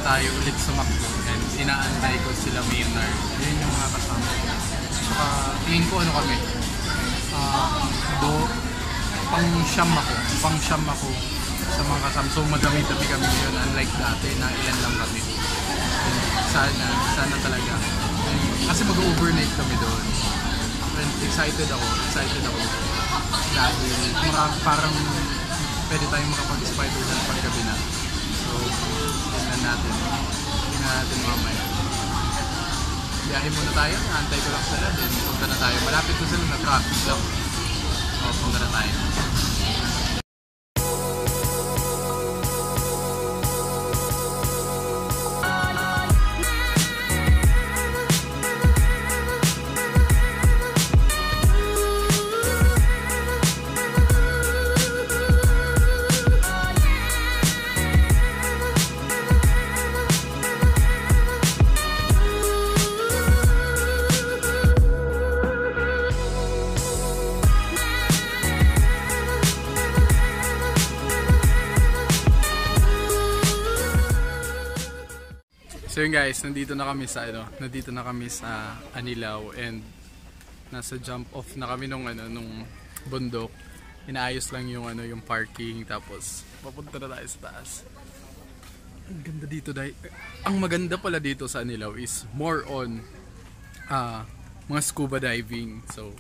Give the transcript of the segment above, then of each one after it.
Tayo ulit sa McDo and inaantay ko sila Maynard. Yun yung mga kasama ko. Saka tingin ko ano kami, pang siyam ako sa mga kasama. So madami-dami kami ngayon, unlike dati na ilan lang kami. Sana talaga. Kasi mag-overnight kami doon. And excited ako dahil parang pwede tayong makapag-Spider-Man paggabi na. So, tingnan natin mamaya. Biyahe muna tayo, naantay ko lang sila, then punta na tayo. Malapit ko sila na traffic lang. O, punta na tayo. So yun guys, nandito na kami sa Anilao and nasa jump off na kami nung bundok. Inaayos lang yung parking, tapos papunta na tayo sa taas. Ang ganda dito dahil ang maganda pala dito sa Anilao is more on mga scuba diving. So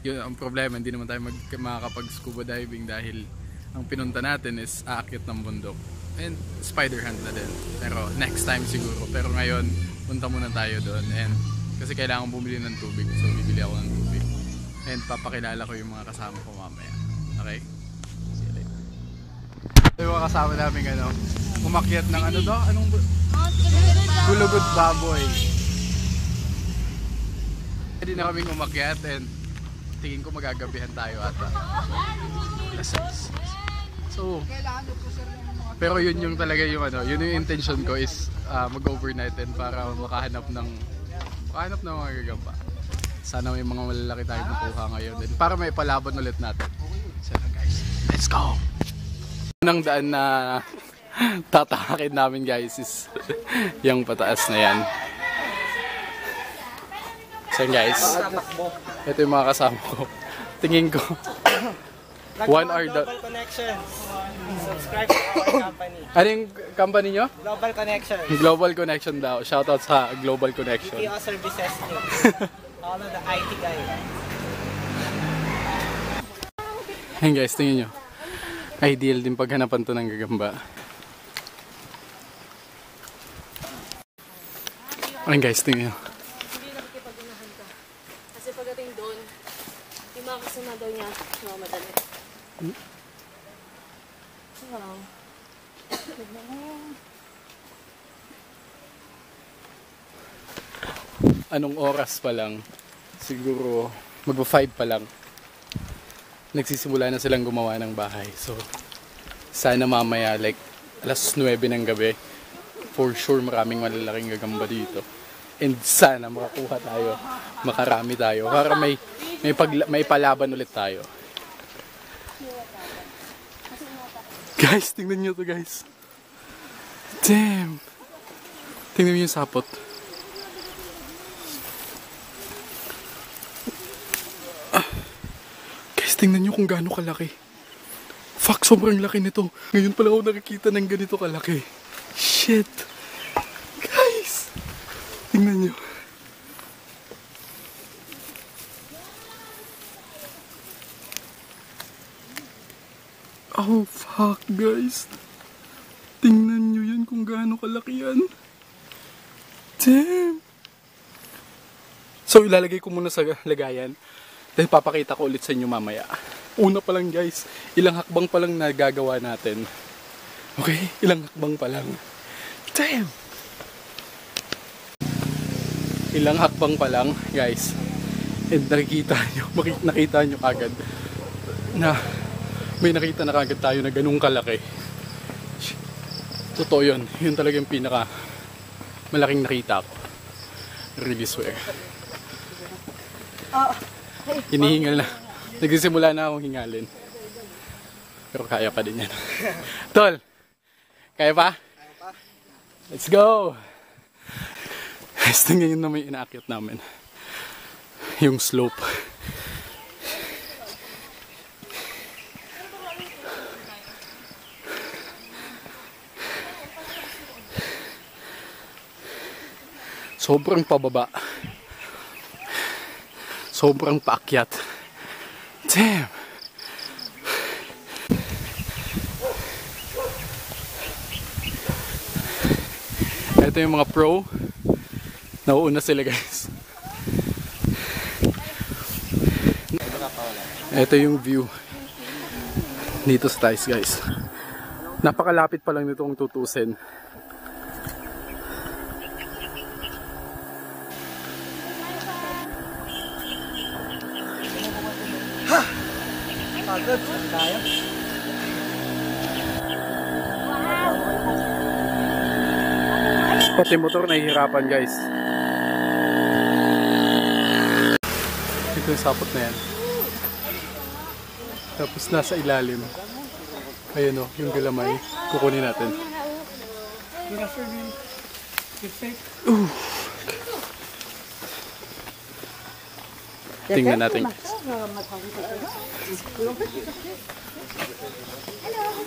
yun ang problema, hindi naman tayo makakapag scuba diving dahil ang pinunta natin is aakyat ng bundok. And spider hunt na din. Pero next time siguro. Pero ngayon, punta muna tayo doon. And kasi kailangan bumili ng tubig. So bibili ako ng tubig. And papakilala ko yung mga kasama ko mamaya. Okay? See you later. So yung mga kasama namin umakyat ng anong Gulugod Baboy. Hindi na kaming umakyat and tingin ko magagabihan tayo ata. So pero yun yung talaga yung yun yung intention ko is mag-overnight and para makahanap ng mga gagamba. Sana may mga malalaki tayong makuha ngayon din para may palaban ulit natin. So guys, let's go! Unang daan na tatahakin namin guys is yung pataas na yan. So guys, ito yung mga kasama ko. Tingin ko 1 hour Global Connection. Subscribe to our company. Ano yung company nyo? Global Connection. Global Connection daw. Shoutout sa Global Connection. BPO services nyo. All of the IT guy. Ayun guys, tingin nyo. Ideal din paghanapan to ng gagamba. Ayun guys, tingin nyo. Hindi nakikipag-unahan ka. Kasi pagdating doon, yung mga kasama daw niya, madali. Wow. Anong oras pa lang? Siguro magpa-5 pa lang. Nagsisimula na silang gumawa ng bahay. So sana mamaya like alas 9 ng gabi, for sure maraming malalaking gagamba dito. And sana makakuha tayo, makarami tayo para may palaban ulit tayo. Guys, tingnan nyo to guys. Damn. Tingnan nyo yung sapot. Guys, tingnan nyo kung gaano kalaki. Fuck, sobrang laki nito. Ngayon pala ako nakikita ng ganito kalaki. Shit. Guys. Tingnan nyo. Oh fuck guys. Tingnan nyo yan kung gaano kalaki yan. Damn. So ilalagay ko muna sa lagayan. Then papakita ko ulit sa inyo mamaya. Una pa lang guys, ilang hakbang pa lang nagagawa natin. Okay? Ilang hakbang pa lang. Damn! Ilang hakbang pa lang guys. And nakita nyo agad na may nakita na kagad tayo na ganung kalaki. Totoo yun. Yun talaga yung pinaka malaking nakita ko. Really swear. Hinihingal na. Nagsisimula na akong hingalin. Pero kaya pa din yan. Tol! Kaya pa? Let's go! Guys, tingnan na may inaakyat namin. Yung slope. Sobrang pababa. Sobrang paakyat. Damn! Ito yung mga pro. Nauuna sila guys. Ito yung view dito sa Tays guys. Napakalapit pa lang nitong tutusin. Pagod. Tayo. Pati motor nahihirapan guys. Ito yung sapot na yan. Tapos nasa ilalim. Ayun o, yung galamay. Kukunin natin. Tingnan natin.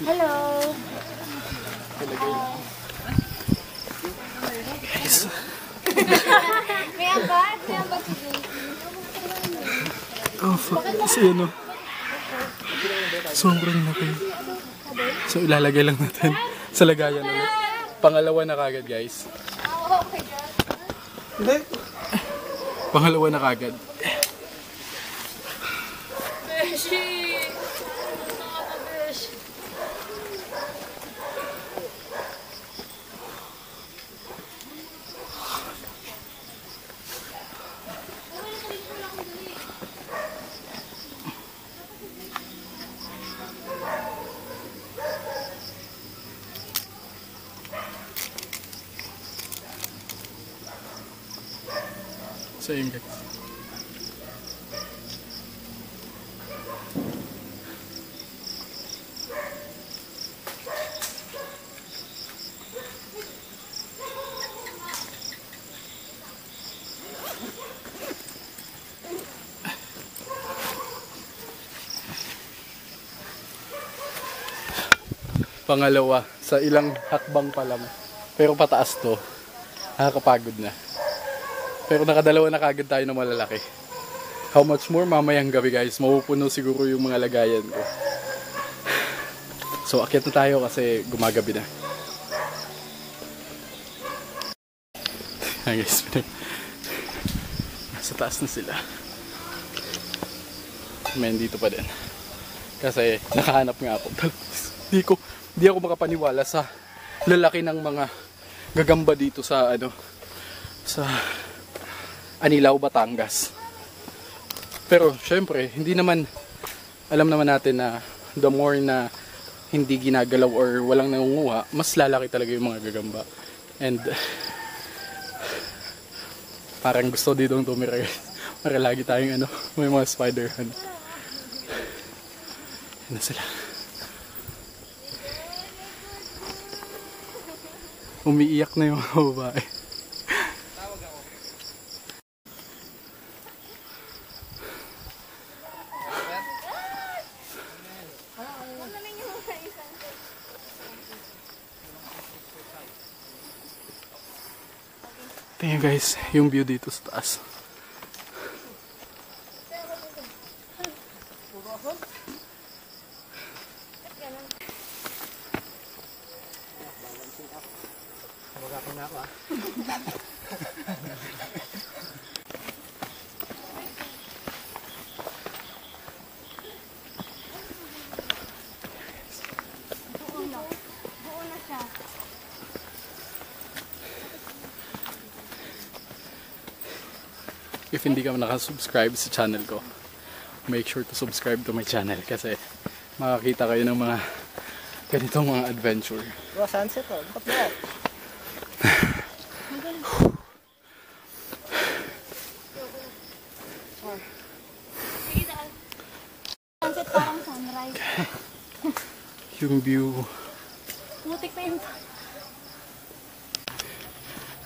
Hello. Guys. May ambag? May ambag si Jay. Oh fuck. Kasi ano. Sobrang laki. So ilalagay lang natin sa lagayan ulit. Pangalawa na kagad guys. Oh my God. Hindi. Pangalawa na kagad. Beshi! Besh! So yun guys. Pangalawa, sa ilang hakbang pa lang. Pero pataas to. Nakakapagod na. Pero nakadalawa na kagad tayo na malalaki. How much more mamayang gabi guys. Mapupuno siguro yung mga lagayan ko. So akyat na tayo kasi gumagabi na. Ayan guys. Nasa taas na sila. Men dito pa din. Kasi nakahanap nga ako. Hindi ako makapaniwala sa lalaki ng mga gagamba dito sa sa Anilao, Batangas. Pero syempre, hindi naman alam naman natin na the more na hindi ginagalaw or walang nangunguha, mas lalaki talaga yung mga gagamba. And parang gusto ditong tumira guys. Para lagi tayong may mga spider hunt. Yan na sila. Umiiyak na yung mga babae. Tingnan guys, yung view dito sa taas. If hindi ka nakasubscribe sa channel ko, make sure to subscribe to my channel kasi makakita kayo ng mga ganitong mga adventure. Bro, sunset oh. Ba't ba? Sunset parang sunrise. Yung view, Mutik pa yun.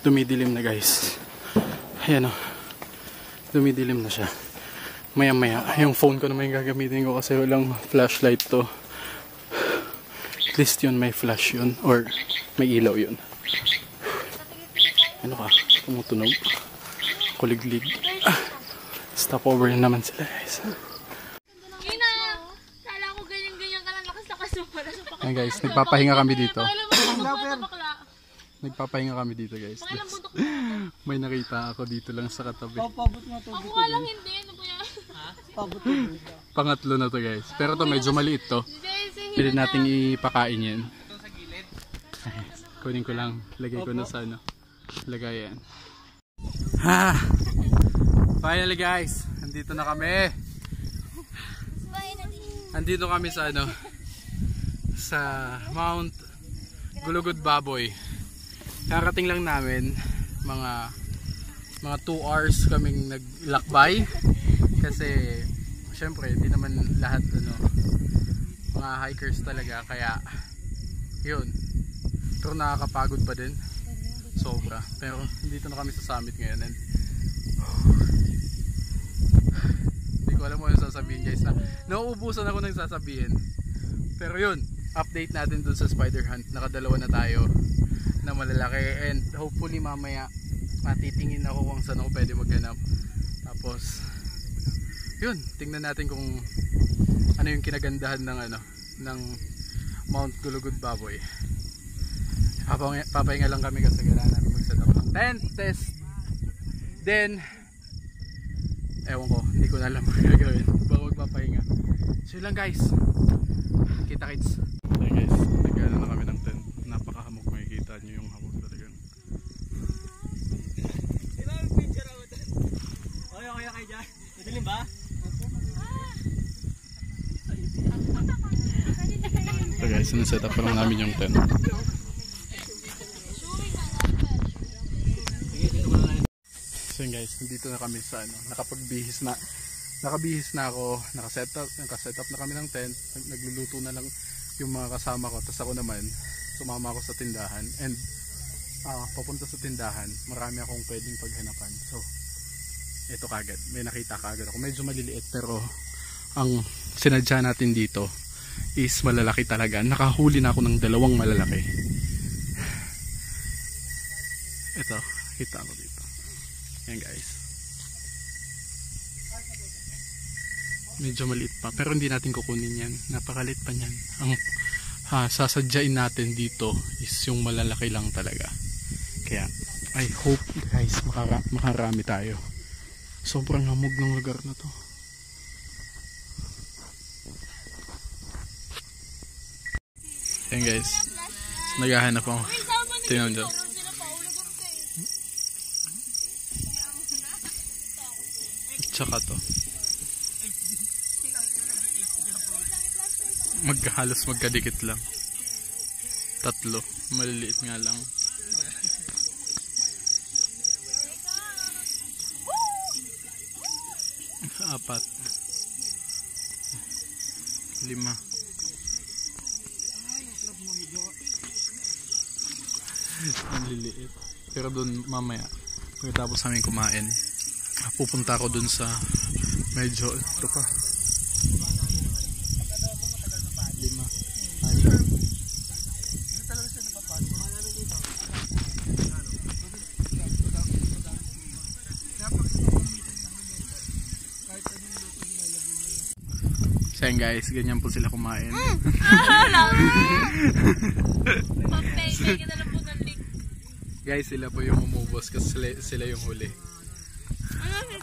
dumidilim na guys. Ayan o. Dumidilim na siya. Maya maya, yung phone ko naman yung gagamitin ko kasi walang flashlight to. At least yun, may flash yun. Or may ilaw yun. Ano ka? Tumutunog. Kuliglig. Stopover na naman sila guys. Ina! Kala ko ganyan-ganyan ka lang lakas-lakas mo pala sa Ayan guys, nagpapahinga kami dito. bakla. Nagpapahinga kami dito guys. Pakailang bundok May nakita ako dito lang sa katabi. Pabot nga to. Ako nga lang hindi. Ano ba yan? Pabot to. Pangatlo na to guys. Pero to medyo maliit to. Pili nating ipakain yan. Kunin ko lang. Lagay ko na sa ano. Lagayan. Ha! Finally guys. Andito na kami. Andito kami sa ano. Sa Mount Gulugod Baboy. Karating lang namin. Mga 2 hours kaming naglakbay. Kasi syempre hindi naman lahat ano mga hikers talaga kaya yun, pero nakakapagod pa din sobra, pero dito na kami sa summit ngayon and hindi ko alam mo yung sasabihin guys, na nauubusan ako ng sasabihin, pero yun, update natin dun sa spider hunt. Nakadalawa na tayo na malalaki and hopefully mamaya matitingin ako kung saan ako pwede maghanap, tapos yun, tingnan natin kung ano yung kinagandahan ng ano ng Mount Gulugod Baboy. Papahinga lang kami kasi kailangan natin mag-set up ng tent test. Then ewan ko, hindi ko na alam kung gagawin bago magpapahinga. So yun lang guys, kita kits. Okay guys, nagana na kami ng tent. Napakahamok, makikita nyo yung hamok talagang. Oy, kayo dyan. Madilim ba? So guys, sineset up pa lang namin yung tent. So yun guys, nandito na kami sa ano, nakapagbihis na. Nakabihis na ako, nakaset up na kami ng tent. Nagluluto na lang yung mga kasama ko. Tapos ako naman, sumama ako sa tindahan. And papunta sa tindahan, marami akong pwedeng paghanapan. So, ito kagad, may nakita kagad ako. Medyo maliliit pero ang sinadya natin dito is malalaki talaga. Nakahuli na ako ng 2 malalaki. Ito, kita ko dito. Yan guys. Medyo maliit pa pero hindi natin kukunin yan. Napakaliit pa niyan. Ang sasadyain natin dito is yung malalaki lang talaga. Kaya I hope guys makarami tayo. Sobrang hamog ng lugar na to. Ayan guys, naghahanap ako. Tingnan dyan. Tsaka to. Halos magkadikit lang. 3, maliliit nga lang. Apat, 5. Ang liliit. Pero dun mamaya, pagkatapos namin kumain, pupunta ako dun sa medyo ito pa. 5, 6. So yan guys, ganyan po sila kumain. Guys, sila po yung umubos kasi sila yung huli.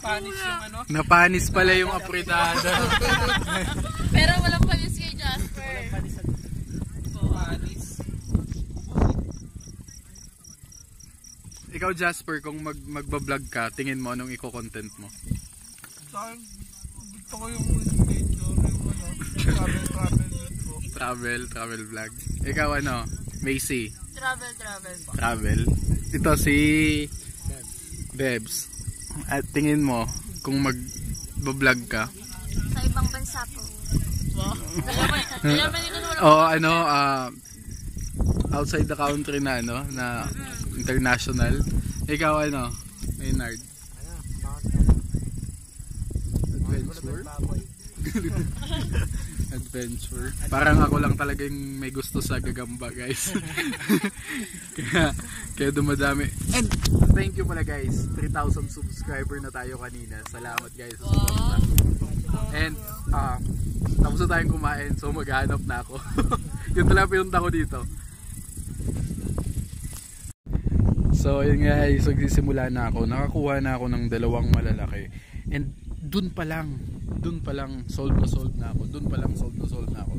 Panis yung ano. Napanis pala yung apritada. Pero walang panis kay Jasper. Panis. Panis. Ikaw Jasper, kung magbablog ka, tingin mo anong i-content mo? Saan? Gusto ko yung nature, yung ano, travel vlog. Ikaw ano? Macy? Travel po. Travel. Ito si Bebs. At tingin mo, kung mag-vlog ka? Sa ibang bansa po. Outside the country na ano, na international. Ikaw ano, Maynard? Adventure. Parang ako lang talaga yung may gusto sa gagamba, guys. kaya dumadami. And thank you pala guys, 3,000 subscriber na tayo kanina. Salamat guys sa support. And tapos na tayong kumain, so maghanap na ako. Yun talaga pinunta ko dito. So yun guys, magsisimula na ako. Nakakuha na ako ng 2 malalaki. And dun pa lang solve na ako.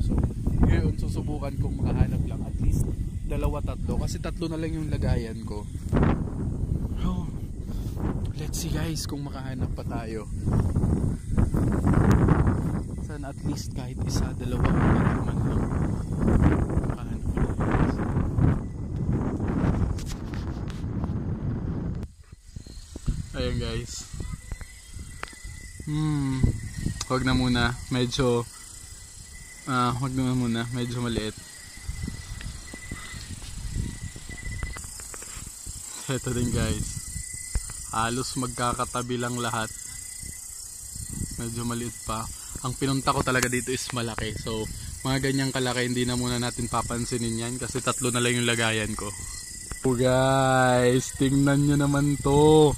So ngayon susubukan kong makahanap lang at least 2-3 kasi 3 na lang yung lagayan ko. Oh, let's see guys kung makahanap pa tayo. Sana at least kahit 1, 2 man lang makahanap pa tayo. Ayan guys. Wag na muna, medyo medyo maliit. Ito din guys, halos magkakatabi lang lahat, medyo maliit pa. Ang pinunta ko talaga dito is malaki, so mga ganyang kalaki hindi na muna natin papansinin yan kasi 3 na lang yung lagayan ko. Oh guys, tingnan nyo naman to.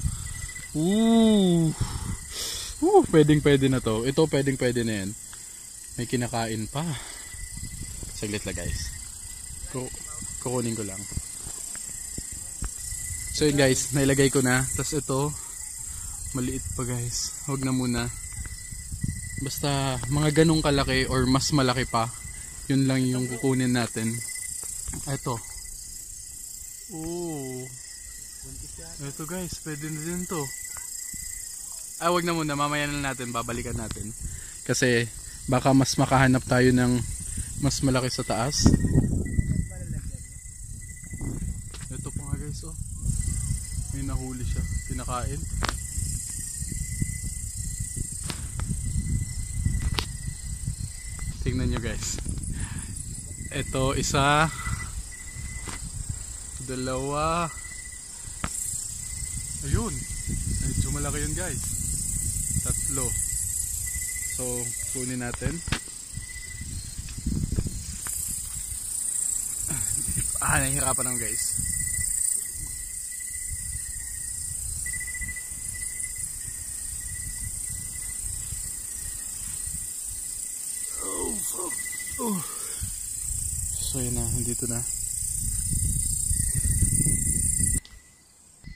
Pwede na to. Ito pwede na yan. May kinakain pa. Saglit lang guys. Kukunin ko lang. So yun guys, nailagay ko na. Tapos ito, maliit pa guys. Huwag na muna. Basta mga ganong kalaki or mas malaki pa, yun lang yung kukunin natin. Ito. Ito guys, pwede na din to. Wag na muna, mamaya na natin, babalikan natin. Kasi baka mas makahanap tayo ng mas malaki sa taas. Ito pa nga guys, oh. May nahuli siya, tinakain. Tingnan nyo guys. Ito, 1, 2. Ayun, medyo malaki yun guys. 3. So kunin natin. Nahihirapan ako guys. So yun na, dito na.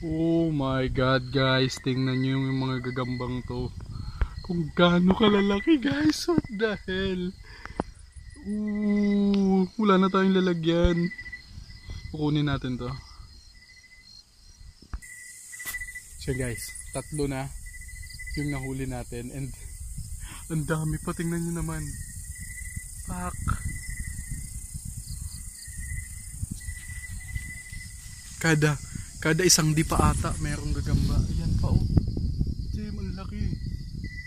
Oh my god guys, tingnan nyo yung mga gagambang to. Kung gaano kalalaki guys, what the hell. Wala na tayong lalagyan. Kukunin natin to. So guys, 3 na yung nahuli natin. And ang dami pa, tingnan nyo naman. Fuck. Kada isang dipa ata merong gagamba. Ayan pa oh. Jim, ang laki.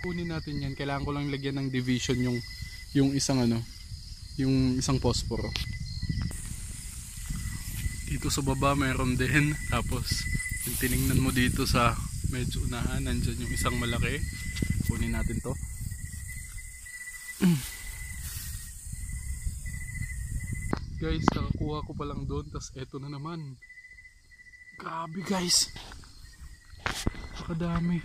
Kunin natin yan. Kailangan ko lang lagyan ng division yung isang yung isang posporo. Dito sa baba meron din. Tapos yung tiningnan mo dito sa medyo unahan, nandyan yung isang malaki. Kunin natin to. Guys, nakakuha ko pa lang doon. Tapos eto na naman. Grabe guys, nakadami.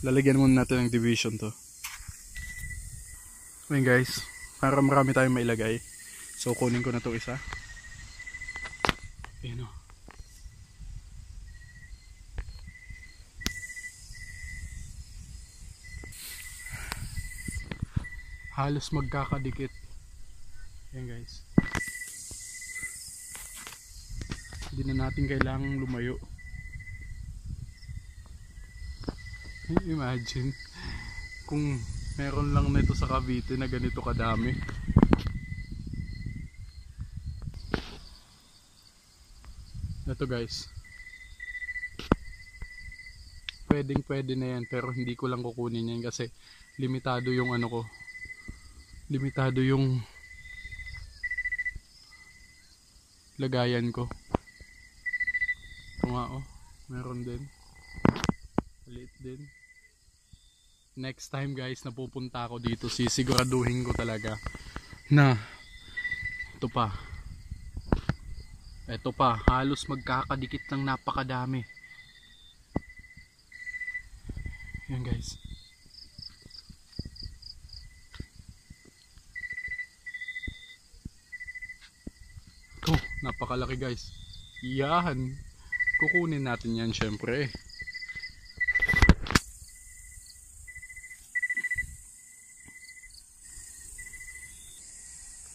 Lalagyan muna natin ng division to. So yun guys, para marami tayong mailagay. So kunin ko na to isa. Ayan o. Halos magkakadikit. Ayan guys. Hindi na natin kailangang lumayo. Imagine kung meron lang nito sa Cavite na ganito kadami. Ito guys, pwede na yan, pero hindi ko lang kukunin yan kasi limitado yung ano ko, limitado yung lagayan ko. Ito nga oh, meron din, maliit din. Next time guys na pupunta ako dito, sisiguraduhin ko talaga na ito pa, halos magkakadikit ng napakadami. Yan guys. Ito, napakalaki guys. Yan. Kukunin natin yan syempre.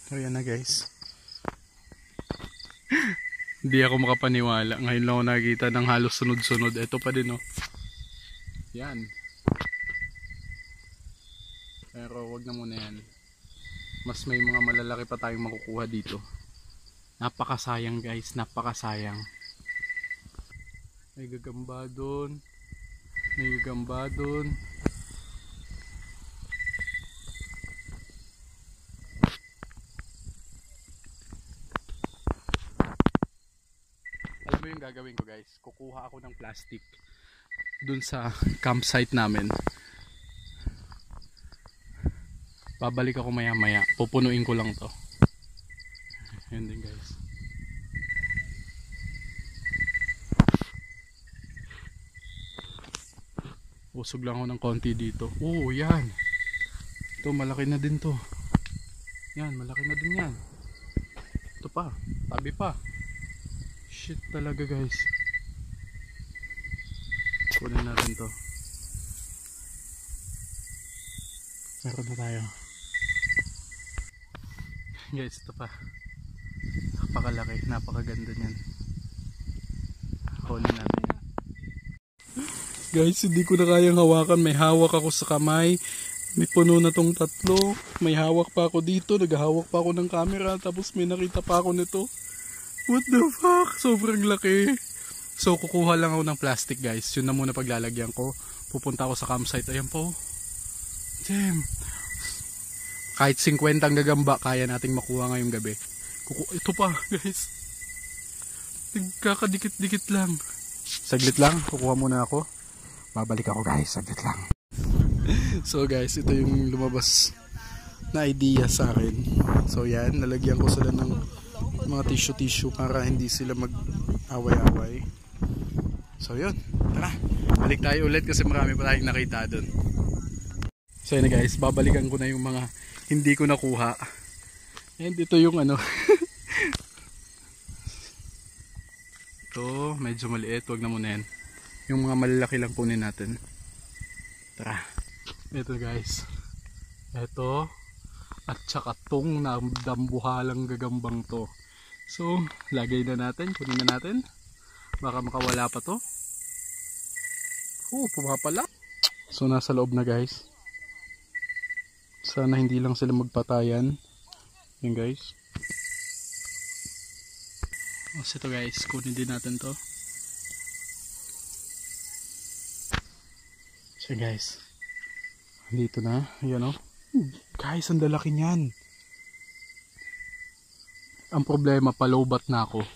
So yan na guys. Hindi ako makapaniwala. Ngayon lang ako nakikita ng halos sunod-sunod. Ito pa din oh. Yan. Pero wag na muna yan. Mas may mga malalaki pa tayong makukuha dito. Napakasayang guys. Napakasayang. May gagamba doon. May gagamba doon. Yung gagawin ko guys, kukuha ako ng plastic dun sa campsite namin. Babalik ako maya maya, pupunuin ko lang to. Yun din guys. Usog lang ako ng konti dito. Oh yan, ito malaki na din to. Yan, malaki na din yan. Ito pa, tabi pa. Shit talaga guys. Kunin natin to. Meron na tayo. Guys, ito pa. Napakalaki, napakaganda niyan. Kunin natin yan. Guys, hindi ko na kayang hawakan. May hawak ako sa kamay. May puno na tong tatlo. May hawak pa ako dito. Naghahawak pa ako ng camera. Tapos may nakita pa ako nito. What the fuck? Sobrang laki. So kukuha lang ako ng plastic guys. Yun na muna paglalagyan ko. Pupunta ako sa campsite. Ayan po. Damn. Kahit 50 ang gagamba, kaya nating makuha ngayong gabi. Ito pa guys. Nagkakadikit-dikit lang. Saglit lang. Kukuha muna ako. Babalik ako guys. Saglit lang. So guys, ito yung lumabas na idea sa akin. So yan, nalagyan ko sila ng mga tissue para hindi sila mag-away-away. So yun, tara, balik tayo ulit kasi marami pa tayong nakita dun. So yun guys, babalikan ko na yung mga hindi ko nakuha. And ito yung ano ito, medyo maliit, wag na muna yan. Yung mga malalaki lang kunin natin. Tara, ito guys, ito at saka tong dambuhalang gagambang to. So, lagay na natin, kunin na natin. Baka makawala pa to. Oh, pumapala. So, nasa loob na guys. Sana hindi lang sila magpatayan. Yan guys. So, ito guys, kunin din natin to. So guys, dito na. Ayan o. Guys, ang lalaki niyan. Ang problema, palowbat na ako.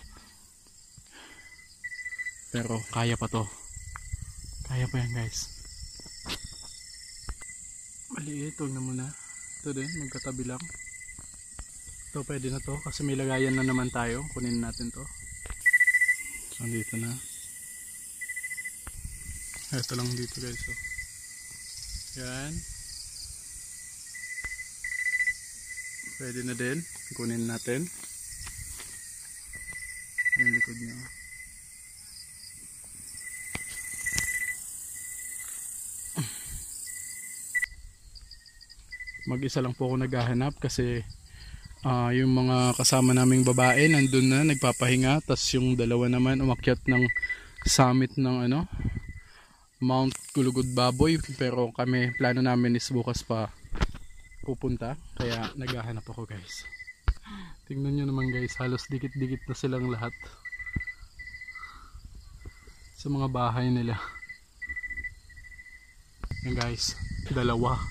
Pero kaya pa to. Kaya pa yan guys. Maliit, huwag na muna. Ito din, magkatabi lang. Ito pwede na to kasi may lagayan na naman tayo. Kunin natin to. So dito na. Ito lang dito guys. So. Yan. Pwede na din. Kunin natin. Yung likod niya. Mag-isa lang po ako naghahanap kasi yung mga kasama naming babae nandun na nagpapahinga, tas yung dalawa naman umakyat ng summit ng Mount Gulugod Baboy, pero kami plano namin is bukas pa pupunta, kaya naghahanap ako guys. Tingnan nyo naman guys, halos dikit-dikit na silang lahat sa mga bahay nila. Yan guys, dalawa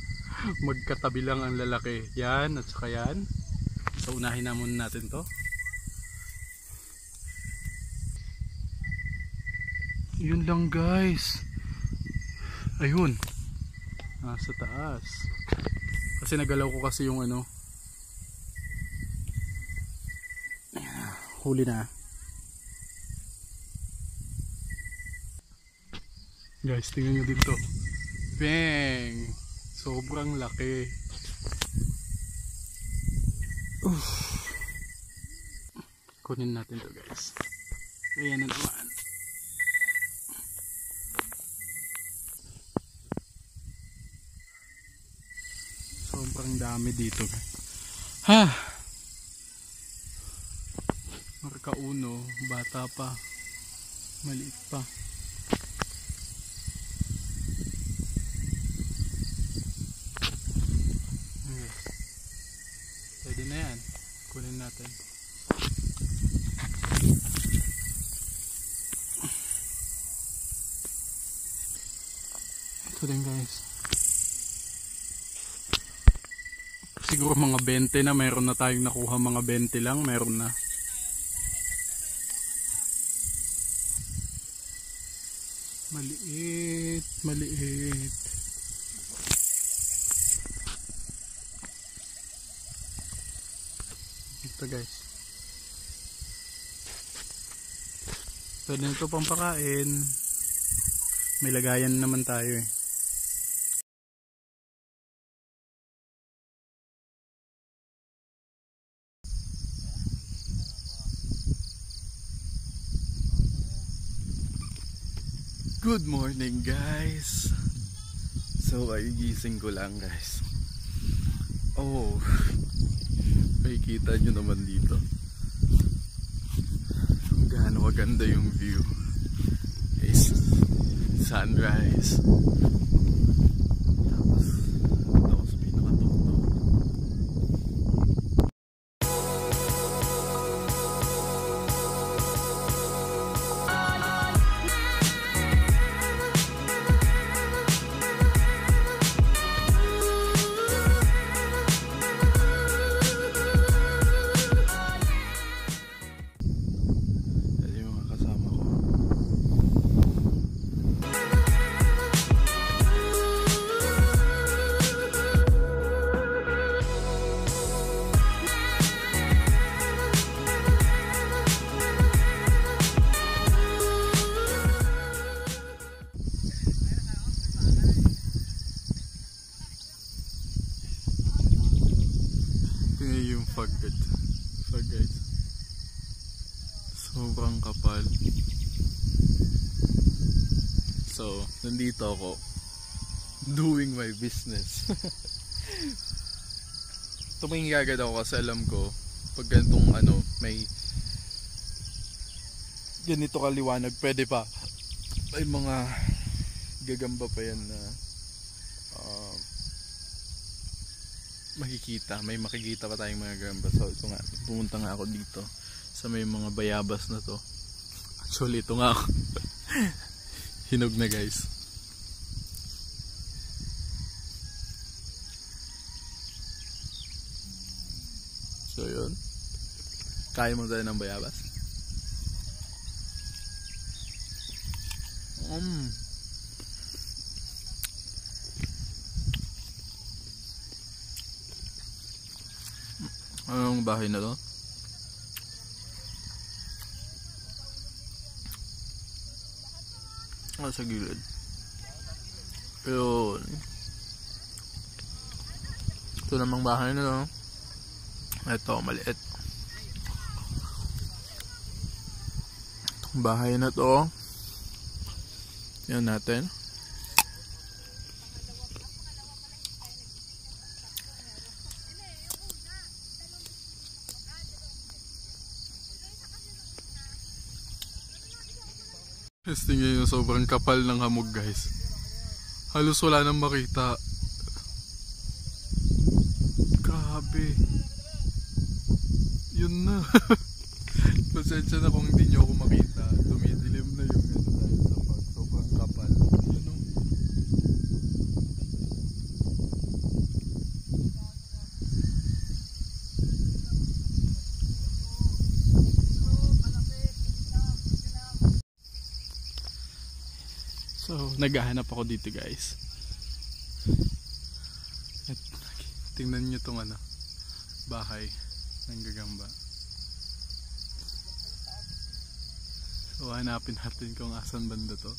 magkatabi lang ang lalaki, yan at saka yan. So unahin na muna natin to. Yun lang guys, ayun nasa taas kasi nagalaw ko kasi yung huli na guys, tingnan nyo dito, bang, sobrang laki. Kunin natin to guys. Ayan na naman. Sobrang dami dito guys. Ha! Marka uno, bata pa. Maliit pa. Pwede na yan. Kunin natin. Ito din guys. Siguro mga 20 na. Mayroon na tayong nakuha, mga 20 lang. Mayroon na. Maliit. Maliit. Ito guys. Pwede nito pang pakain. May lagayan naman tayo eh. Good morning guys. So ay gising ko lang guys. Oh, makikita nyo naman dito kung gaano kaganda yung view. Is sunrise. Tapos pinakatuktok. Yung fog guys, sobrang kapal. So nandito ako doing my business. Tumingin agad ako kasi alam ko pag ganitong may ganito kaliwanag, pwede pa may mga gagamba pa yan na may makikita pa tayong mga gamba. So ito nga, pumunta nga ako dito sa may mga bayabas na to. Actually ito nga ako hinog na guys. So yun, kaya mo tayo ng bayabas. Anong bahay na to? Sa gilid. Pero Ito namang bahay na no. Ito, maliit. Itong bahay na to. Yan natin. Testing nyo yung sobrang kapal ng hamog guys. Halos wala nang makita. Grabe. Yun na. Pasensya na kung hindi nyo ako makita. Dumidilim na yung ano dahil sa pag sobrang kapal. Yun o. So, naghahanap ako dito guys. At tingnan nyo tong ano, bahay ng gagamba. So, hanapin natin kung asan banda to.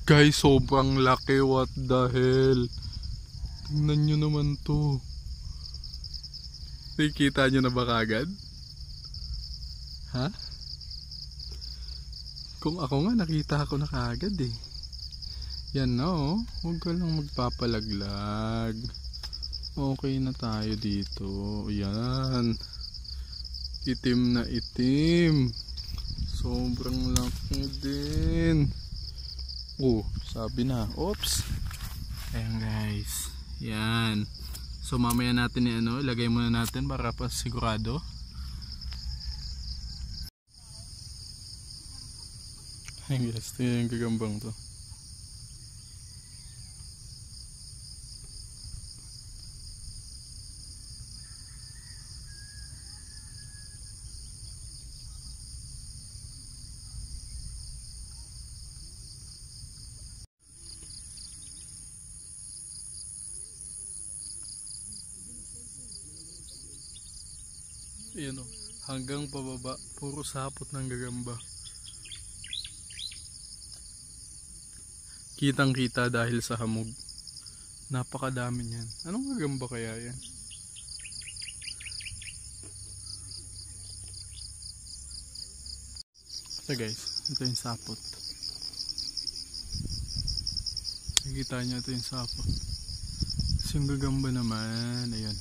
Guys, sobrang laki. What the hell? Tingnan nyo naman to. Nakikita nyo na ba kagad? Ha? Kung ako nga, nakita ako na kagad eh. Yan na oh. Huwag ka lang magpapalaglag. Okay na tayo dito. Yan. Itim na itim. Sobrang laki din. Oh, sabi na. Oops. Ayan guys. Yan. So mamaya natin ano, ilagay muna natin para pa sigurado. Ayan guys, ito yung gagambang to. Ayan o, hanggang pababa, puro sapot ng gagamba. Kitang kita dahil sa hamog. Napakadami niyan. Anong gagamba kaya yan? So guys, ito yung sapot. Nakikita niyo ito yung sapot. Tapos yung gagamba naman, ayan.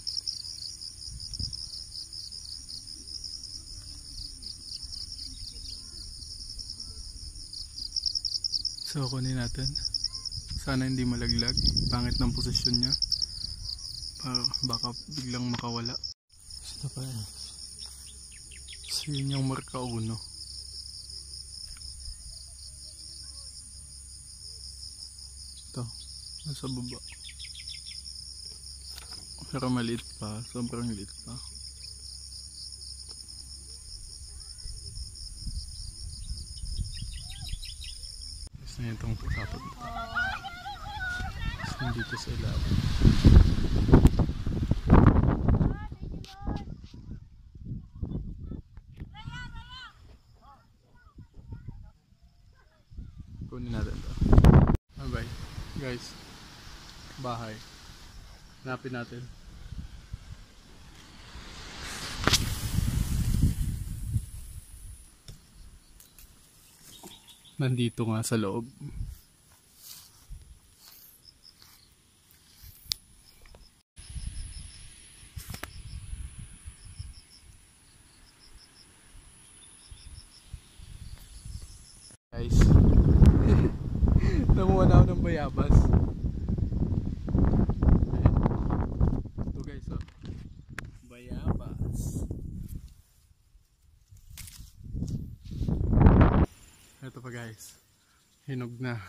So kunin natin. Sana hindi malaglag. Pangit ng posisyon niya. Baka biglang makawala. Ito pa yan. So yun yung marka 1. Ito. Nasa baba. Pero maliit pa. Sobrang liit pa. Na itong sapot dito. Dito sa ilalim. Kunin natin ito. Bye guys, bahay. Hanapin natin. Nandito nga sa loob. Guys, namuha na ako ng bayabas. Ito guys, oh. Bayabas. Ito pa guys, hinog na.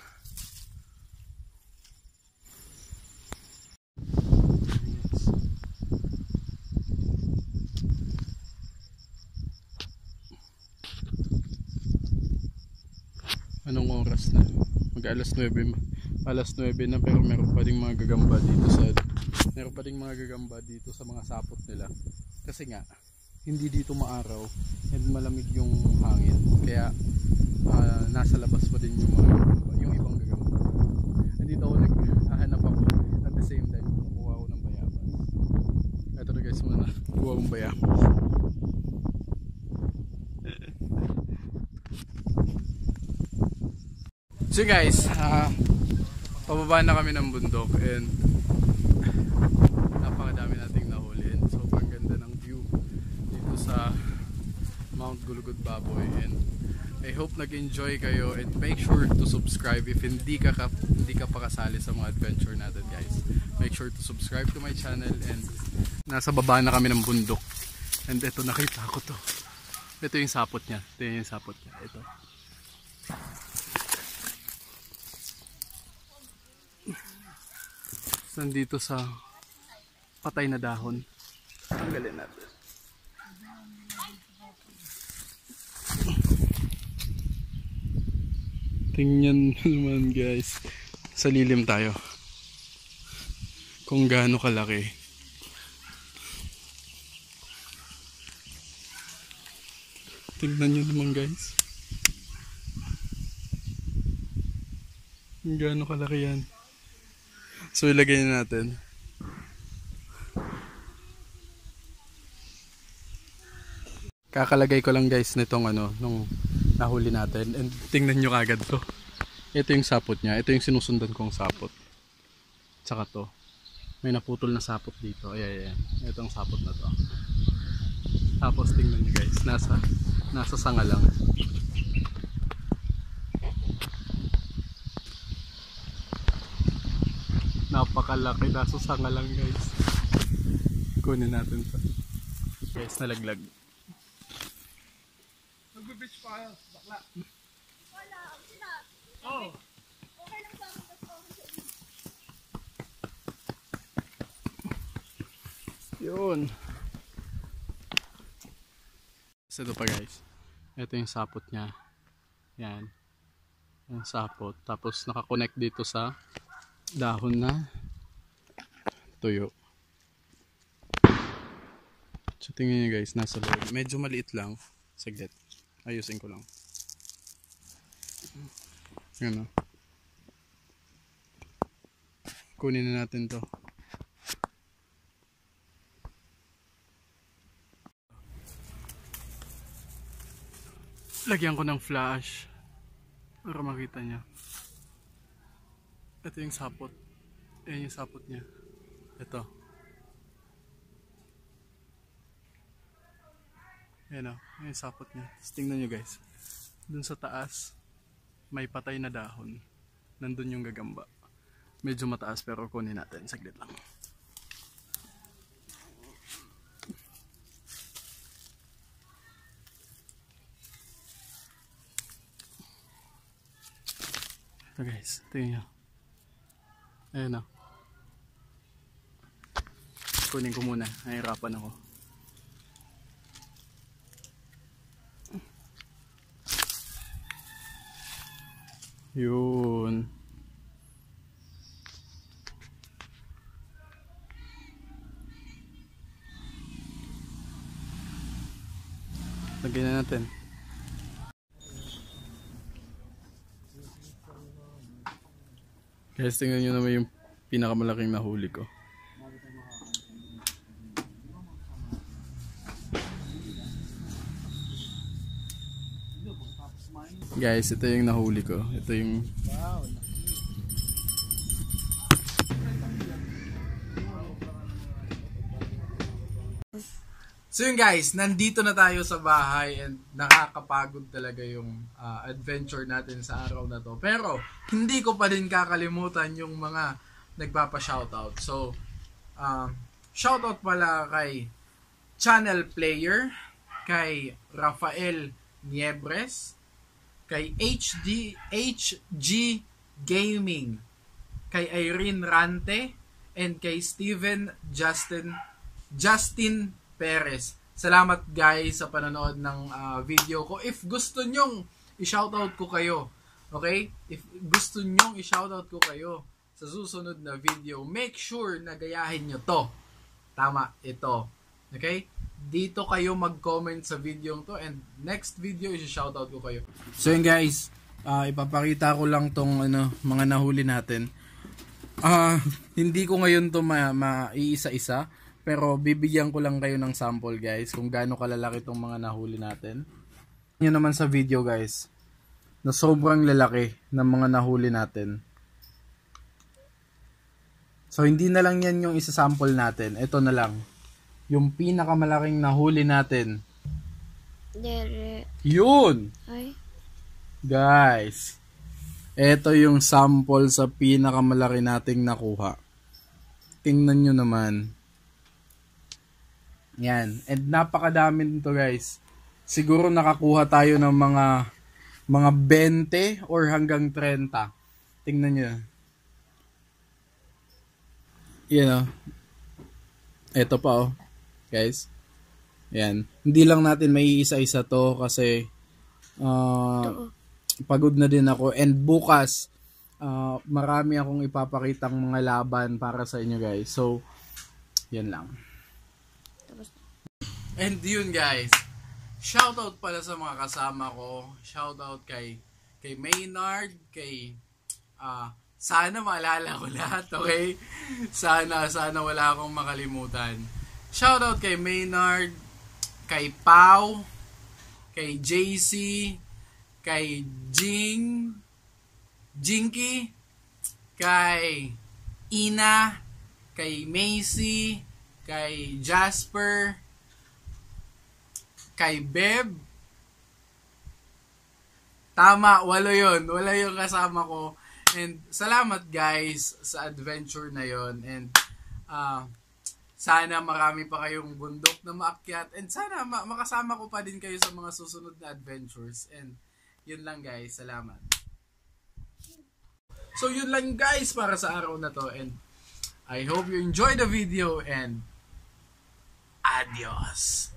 Anong oras na? Mag-alas 9. Alas 9 na, pero meron pa ding mga gagamba dito sa mga gagamba dito sa mga sapot nila. Kasi nga hindi dito maaraw and malamig yung hangin. Kaya nasa labas pa din yung mga yung ibang gagamba. Nandito ako naghahanap ako at the same time kumukuha ako ng bayabas. Ito na guys muna, kuha akong bayabas. So guys, pababa na kami ng bundok and napakadami nating nahuli and sobrang ganda ng view dito sa Mount Gulugod Baboy, and I hope nag-enjoy kayo and make sure to subscribe if hindi ka pa kasali sa mga adventure natin guys. Make sure to subscribe to my channel, and nasa baba na kami ng bundok and ito nakita ko to. Ito yung sapot niya. Ito yung sapot niya. Ito. Nandito sa patay na dahon. Tanggalin natin. Tingnan naman guys. Sa lilim tayo. Kung gaano kalaki. Tingnan nyo naman guys. Kung gaano kalaki yan. So ilagay na natin. Kakalagay ko lang guys nitong nung nahuli natin, and tingnan nyo kagad to. Ito yung sapot niya. Ito yung sinusundan kong sapot. Tsaka to. May naputol na sapot dito. Ayan. Itong sapot na to. Tapos tingnan nyo guys. Nasa sanga lang. Napakalaki, nasa sanga lang guys. Kunin natin to. Guys, nalaglag. Mag-beach pa kayo, bakla. Wala, sila. Oh. Okay lang sa akin, basta okay sa inyo. Yun. So ito pa guys. Ito yung sapot niya. Yan. Yung sapot. Tapos nakakonect dito sa dahon na tuyo. So tingnan nyo guys, nasa loob. Medyo maliit lang. Saglit. Ayusin ko lang. Yan o. Kunin na natin to. Lagyan ko ng flash para makita niya. Ito yung sapot. Ayan yung sapot niya. Ito. Ayan o. Ayan yung sapot niya. Tapos tingnan nyo guys. Dun sa taas, may patay na dahon. Nandun yung gagamba. Medyo mataas pero kunin natin. Saglit lang. Ito guys. Tingnan nyo. Ayan o. Kunin ko muna. Nahirapan ako. Yun. Lagyan na natin. Guys, tingnan nyo naman yung pinakamalaking nahuli ko. Guys, ito yung nahuli ko. Ito yung... Wow. So yun guys, nandito na tayo sa bahay and nakakapagod talaga yung adventure natin sa araw na to. Pero hindi ko pa din kakalimutan yung mga nagpapa-shoutout. So, shoutout pala kay Channel Player, kay Rafael Niebres, kay HG Gaming, kay Irene Rante, and kay Steven Justin Perez. Salamat guys sa panonood ng video ko. If gusto nyong i-shoutout ko kayo, okay? If gusto nyong i-shoutout ko kayo sa susunod na video, make sure na gayahin nyo to. Tama, ito. Okay? dito kayo mag-comment sa video to, and next video i-shoutout ko kayo. So yun guys, ipapakita ko lang tong mga nahuli natin. Hindi ko ngayon to maiisa-isa, pero bibigyan ko lang kayo ng sample guys kung gaano kalalaki tong mga nahuli natin. Yun naman sa video guys, na sobrang lalaki ng mga nahuli natin. So hindi na lang yan yung isa-sample natin, ito na lang yung pinakamalaking nahuli natin. Yun! Ay. Guys, ito yung sample sa pinakamalaki nating nakuha. Tingnan nyo naman. Yan. And napakadami nito guys. Siguro nakakuha tayo ng mga 20 or hanggang 30. Tingnan nyo. Yan o. Ito pa o. Guys. Yan. Hindi lang natin may isa-isa to kasi pagod na din ako, and bukas marami akong ipapakitang mga laban para sa inyo guys. So yan lang. And yun guys, shoutout pala sa mga kasama ko. Shoutout kay Maynard, kay sana maalala ko lahat, okay? Sana wala akong makalimutan. Shoutout kay Maynard, kay Pau, kay JC, kay Jinky, kay Ina, kay Macy, kay Jasper, kay Beb. Tama, walo yun. Wala yung kasama ko. And salamat guys sa adventure na yon. And sana marami pa kayong bundok na maakyat. And sana makasama ko pa din kayo sa mga susunod na adventures. And yun lang guys, salamat. So yun lang guys para sa araw na to, and I hope you enjoy the video, and adios.